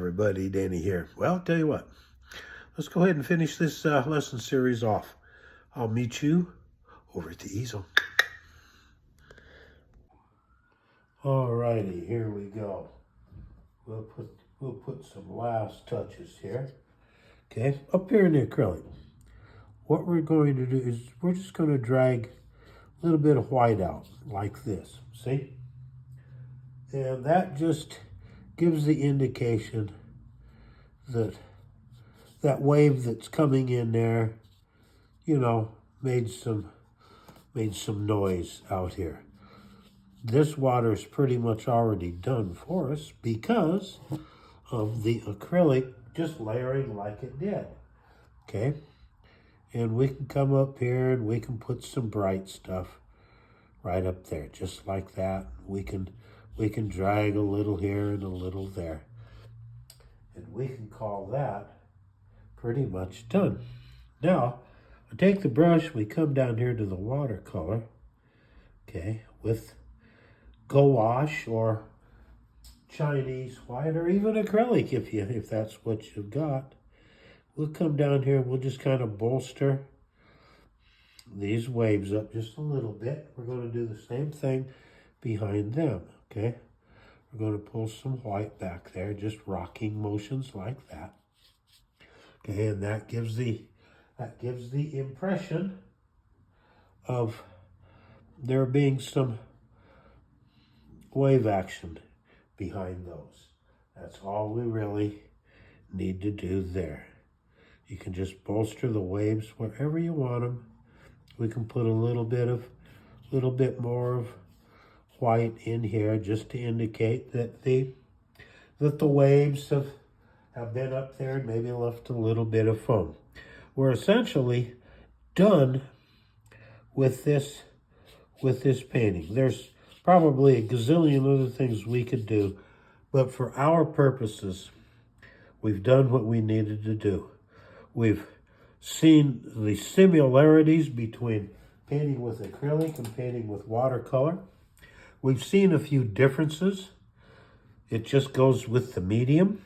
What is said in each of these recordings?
everybody, Danny here. Well, I'll tell you what, let's go ahead and finish this lesson series off. I'll meet you over at the easel. Alrighty, here we go. We'll put some last touches here. Okay, up here in the acrylic, what we're going to do is we're just going to drag a little bit of white out like this, see? And that just gives the indication that that wave that's coming in there, you know, made some noise out here. This water is pretty much already done for us because of the acrylic just layering like it did, okay? And we can come up here and we can put some bright stuff right up there, just like that. We can drag a little here and a little there. And we can call that pretty much done. Now, I take the brush, we come down here to the watercolor, okay, with gouache or Chinese white or even acrylic if that's what you've got. We'll come down here, we'll just kind of bolster these waves up just a little bit. We're going to do the same thing behind them, okay? We're going to pull some white back there, just rocking motions like that. Okay, and that gives the impression of there being some wave action behind those. That's all we really need to do there. You can just bolster the waves wherever you want them. We can put a little bit more of white in here just to indicate that the waves have been up there and maybe left a little bit of foam. We're essentially done with this painting. There's probably a gazillion other things we could do, but for our purposes, we've done what we needed to do. We've seen the similarities between painting with acrylic and painting with watercolor. We've seen a few differences. It just goes with the medium,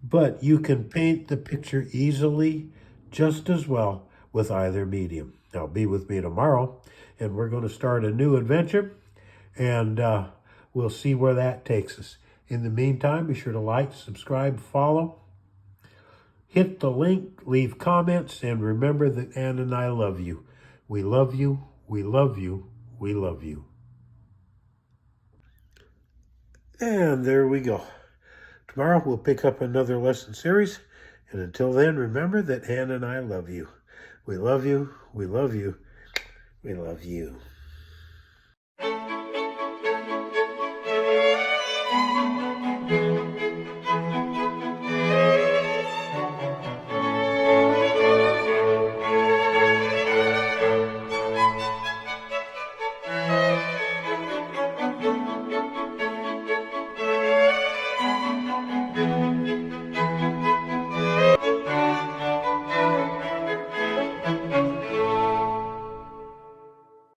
but you can paint the picture easily just as well with either medium. Now, be with me tomorrow, and we're going to start a new adventure, and we'll see where that takes us. In the meantime, be sure to like, subscribe, follow. Hit the link, leave comments, and remember that Ann and I love you. We love you, we love you, we love you. And there we go. Tomorrow we'll pick up another lesson series. And until then, remember that Ann and I love you. We love you, we love you, we love you.